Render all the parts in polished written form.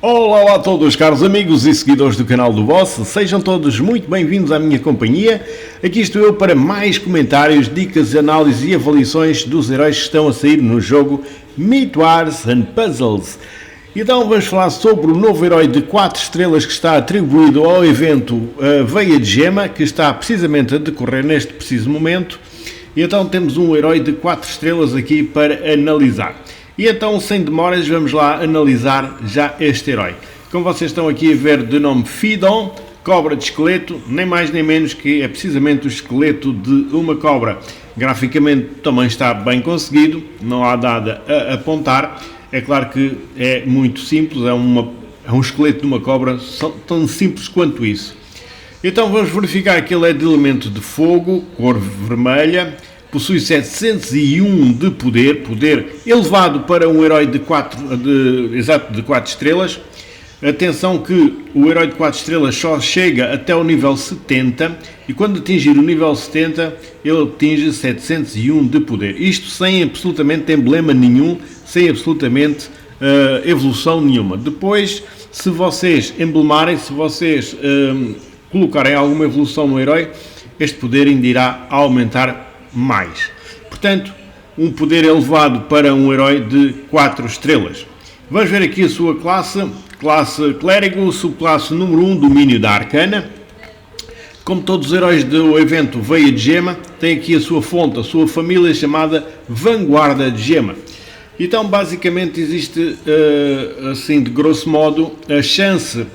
Olá a todos, caros amigos e seguidores do canal do Boss, sejam todos muito bem-vindos à minha companhia. Aqui estou eu para mais comentários, dicas, análises e avaliações dos heróis que estão a sair no jogo Myth Wars and Puzzles. Então vamos falar sobre o novo herói de 4 estrelas que está atribuído ao evento Veia de Gema, que está precisamente a decorrer neste preciso momento. E então temos um herói de 4 estrelas aqui para analisar. E então, sem demoras, vamos lá analisar já este herói. Como vocês estão aqui a ver, de nome Fidon, cobra de esqueleto, nem mais nem menos que é precisamente o esqueleto de uma cobra. Graficamente também está bem conseguido, não há nada a apontar. É claro que é muito simples, é um esqueleto de uma cobra tão simples quanto isso. Então vamos verificar que ele é de elemento de fogo, cor vermelha. Possui 701 de poder elevado para um herói de 4 estrelas. Atenção que o herói de 4 estrelas só chega até o nível 70 e quando atingir o nível 70 ele atinge 701 de poder. Isto sem absolutamente emblema nenhum, sem absolutamente evolução nenhuma. Depois, se vocês emblemarem, se vocês colocarem alguma evolução no herói, este poder ainda irá aumentar mais. Portanto, um poder elevado para um herói de 4 estrelas. Vamos ver aqui a sua classe Clérigo, subclasse número 1, domínio da Arcana. Como todos os heróis do evento Veia de Gema, tem aqui a sua fonte, a sua família chamada Vanguarda de Gema. Então, basicamente, existe, assim de grosso modo, a chance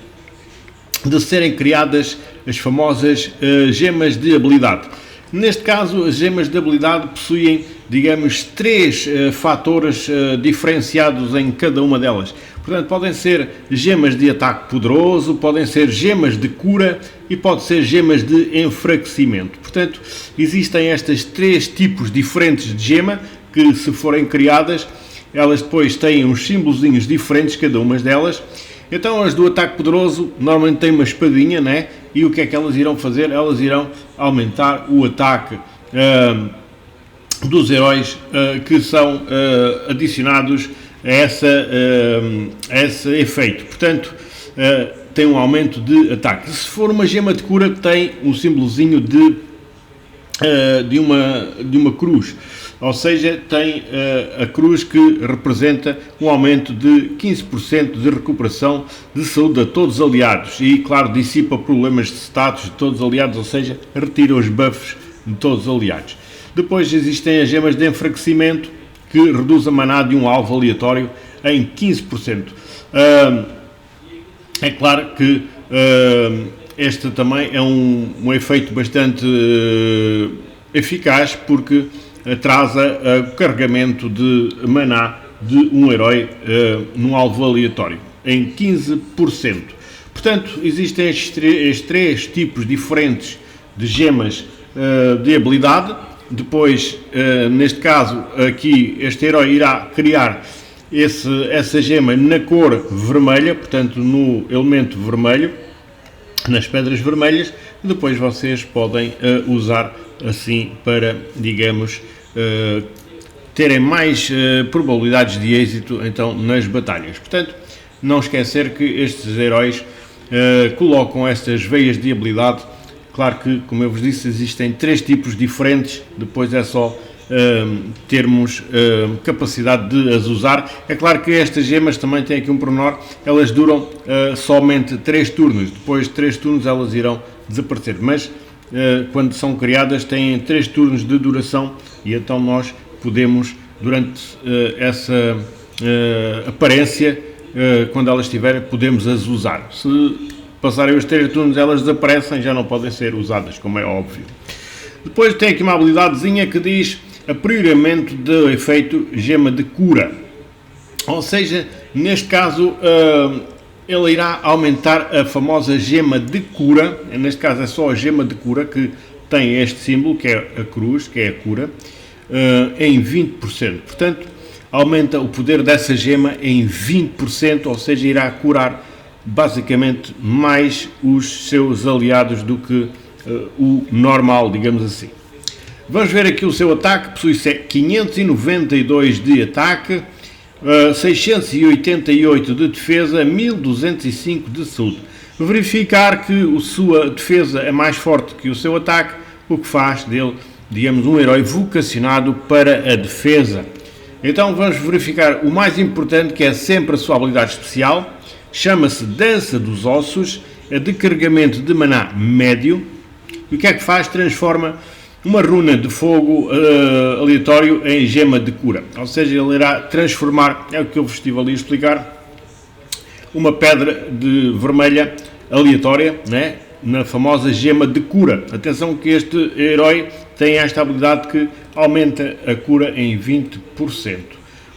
de serem criadas as famosas gemas de habilidade. Neste caso, as gemas de habilidade possuem, digamos, 3 fatores diferenciados em cada uma delas. Portanto, podem ser gemas de ataque poderoso, podem ser gemas de cura e pode ser gemas de enfraquecimento. Portanto, existem estes 3 tipos diferentes de gema que, se forem criadas, elas depois têm uns símbolozinhos diferentes, cada uma delas. Então, as do ataque poderoso normalmente têm uma espadinha, né? E o que é que elas irão fazer? Elas irão aumentar o ataque dos heróis que são adicionados a esse efeito. Portanto, tem um aumento de ataque. Se for uma gema de cura, tem um símbolozinho de uma cruz. Ou seja, tem a cruz que representa um aumento de 15% de recuperação de saúde a todos os aliados e, claro, dissipa problemas de status de todos os aliados, ou seja, retira os buffs de todos os aliados. Depois existem as gemas de enfraquecimento, que reduz a maná de um alvo aleatório em 15%. É claro que este também é um efeito bastante eficaz, porque atrasa o carregamento de maná de um herói num alvo aleatório, em 15%. Portanto, existem estes 3 tipos diferentes de gemas de habilidade. Depois, neste caso, aqui, este herói irá criar essa gema na cor vermelha, portanto, no elemento vermelho, nas pedras vermelhas. Depois vocês podem usar assim para, digamos, terem mais probabilidades de êxito então nas batalhas. Portanto, não esquecer que estes heróis colocam estas veias de habilidade. Claro que, como eu vos disse, existem 3 tipos diferentes, depois é só termos capacidade de as usar. É claro que estas gemas também têm aqui um pormenor, elas duram somente 3 turnos, depois de 3 turnos elas irão desaparecer, mas quando são criadas têm 3 turnos de duração e então nós podemos, durante essa aparência, quando elas estiverem, podemos as usar. Se passarem os 3 turnos elas desaparecem, já não podem ser usadas, como é óbvio. Depois tem aqui uma habilidadezinha que diz aprimoramento do efeito gema de cura. Ou seja, neste caso ele irá aumentar a famosa gema de cura. Neste caso é só a gema de cura que tem este símbolo, que é a cruz, que é a cura, em 20%. Portanto, aumenta o poder dessa gema em 20%, ou seja, irá curar basicamente mais os seus aliados do que o normal, digamos assim. Vamos ver aqui o seu ataque. Possui 592 de ataque, 688 de defesa, 1205 de saúde. Verificar que a sua defesa é mais forte que o seu ataque, o que faz dele, digamos, um herói vocacionado para a defesa. Então vamos verificar o mais importante, que é sempre a sua habilidade especial. Chama-se Dança dos Ossos, é de carregamento de maná médio. E o que é que faz? Transforma uma runa de fogo aleatório em gema de cura. Ou seja, ele irá transformar, é o que eu vos estive ali a explicar, uma pedra de vermelha aleatória, né, na famosa gema de cura. Atenção que este herói tem esta habilidade que aumenta a cura em 20%.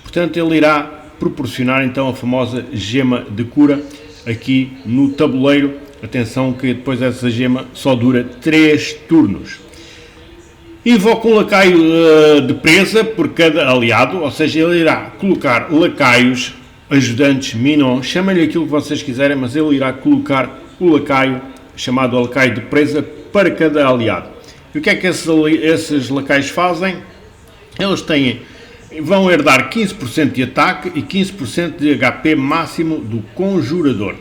Portanto, ele irá proporcionar então a famosa gema de cura aqui no tabuleiro. Atenção que depois essa gema só dura 3 turnos. Invoca um lacaio de presa por cada aliado, ou seja, ele irá colocar lacaios, ajudantes, minions, chamem-lhe aquilo que vocês quiserem, mas ele irá colocar o lacaio, chamado lacaio de presa, para cada aliado. E o que é que esses lacaios fazem? Eles vão herdar 15% de ataque e 15% de HP máximo do conjurador.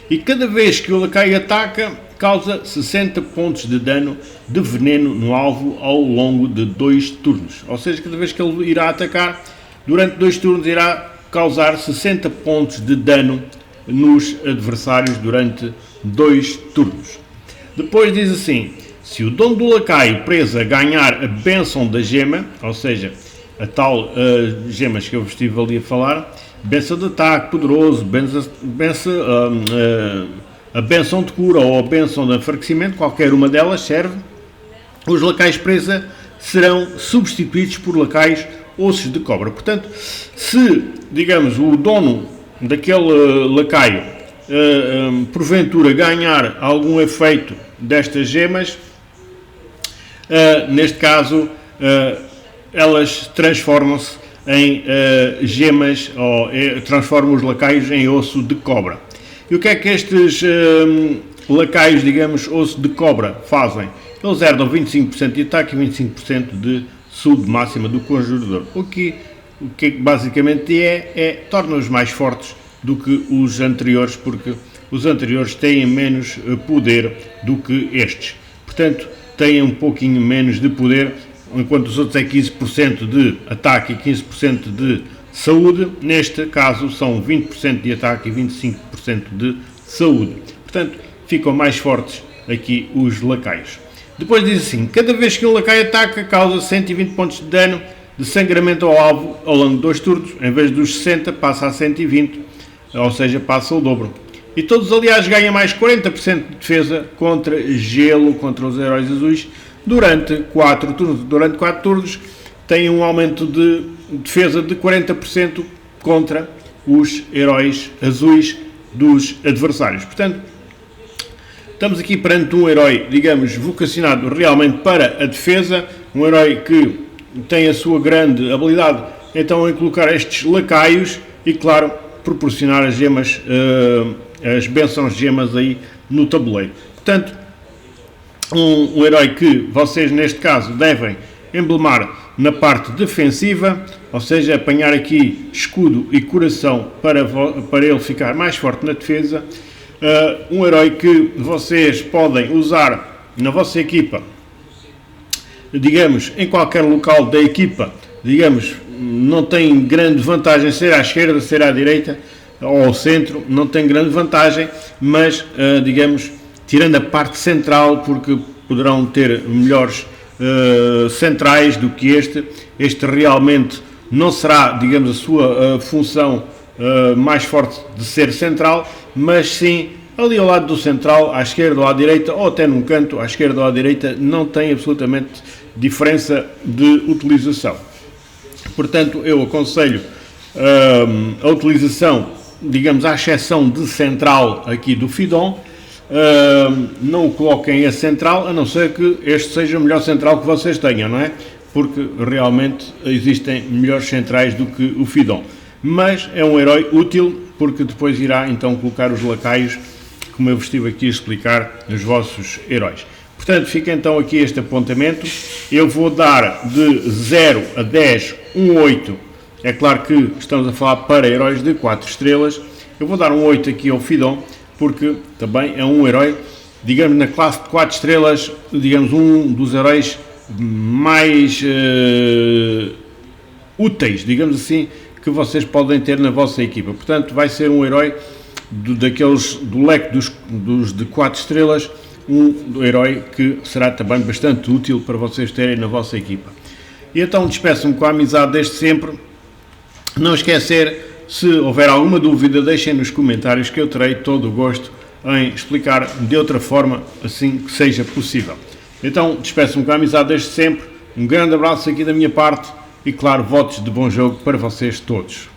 E cada vez que o lacaio ataca, causa 60 pontos de dano de veneno no alvo ao longo de 2 turnos. Ou seja, cada vez que ele irá atacar, durante 2 turnos irá causar 60 pontos de dano nos adversários durante 2 turnos. Depois diz assim: se o dono do lacaio presa ganhar a bênção da gema, ou seja, a tal gemas que eu vos estive ali a falar, bênção de ataque poderoso, a bênção de cura ou a bênção de enfraquecimento, qualquer uma delas serve, os lacaios presa serão substituídos por lacaios ossos de cobra. Portanto, se, digamos, o dono daquele lacaio porventura ganhar algum efeito destas gemas, neste caso elas transformam-se em gemas, ou transformam os lacaios em osso de cobra. E o que é que estes lacaios, digamos, osso de cobra fazem? Eles herdam 25% de ataque e 25% de saúde máxima do conjurador. O que basicamente torna-os mais fortes do que os anteriores, porque os anteriores têm menos poder do que estes. Portanto, têm um pouquinho menos de poder, enquanto os outros é 15% de ataque e 15% de saúde. Neste caso são 20% de ataque e 25% de saúde. Portanto, ficam mais fortes aqui os lacaios. Depois diz assim: cada vez que um lacaio ataca, causa 120 pontos de dano de sangramento ao alvo ao longo de 2 turnos. Em vez dos 60, passa a 120, ou seja, passa o dobro. E todos os aliados ganham mais 40% de defesa contra gelo, contra os heróis azuis, durante 4 turnos. Durante 4 turnos tem um aumento de defesa de 40% contra os heróis azuis dos adversários. Portanto, estamos aqui perante um herói, digamos, vocacionado realmente para a defesa, um herói que tem a sua grande habilidade então em colocar estes lacaios e, claro, proporcionar as gemas, as bênçãos gemas aí no tabuleiro. Portanto, um herói que vocês neste caso devem emblemar na parte defensiva, ou seja, apanhar aqui escudo e coração para ele ficar mais forte na defesa. Um herói que vocês podem usar na vossa equipa, digamos, em qualquer local da equipa, digamos, não tem grande vantagem ser à esquerda, ser à direita ou ao centro, não tem grande vantagem, mas, digamos, tirando a parte central, porque poderão ter melhores centrais do que este realmente não será, digamos, a sua função mais forte de ser central, mas sim ali ao lado do central, à esquerda ou à direita, ou até num canto, à esquerda ou à direita, não tem absolutamente diferença de utilização. Portanto, eu aconselho a utilização, digamos, à exceção de central aqui do Fidon. Não o coloquem a central, a não ser que este seja o melhor central que vocês tenham, não é? Porque realmente existem melhores centrais do que o Fidon. Mas é um herói útil, porque depois irá então colocar os lacaios, como eu vos estive aqui a explicar, nos vossos heróis. Portanto, fica então aqui este apontamento. Eu vou dar de 0 a 10 um 8 É claro que estamos a falar para heróis de 4 estrelas. Eu vou dar um 8 aqui ao Fidon, porque também é um herói, digamos, na classe de 4 estrelas, digamos, um dos heróis mais úteis, digamos assim, que vocês podem ter na vossa equipa. Portanto, vai ser um herói do leque dos de 4 estrelas, um herói que será também bastante útil para vocês terem na vossa equipa. E então despeço-me com a amizade desde sempre. Não esquecer, se houver alguma dúvida, deixem nos comentários que eu terei todo o gosto em explicar de outra forma, assim que seja possível. Então despeço-me com a amizade desde sempre. Um grande abraço aqui da minha parte e, claro, votos de bom jogo para vocês todos.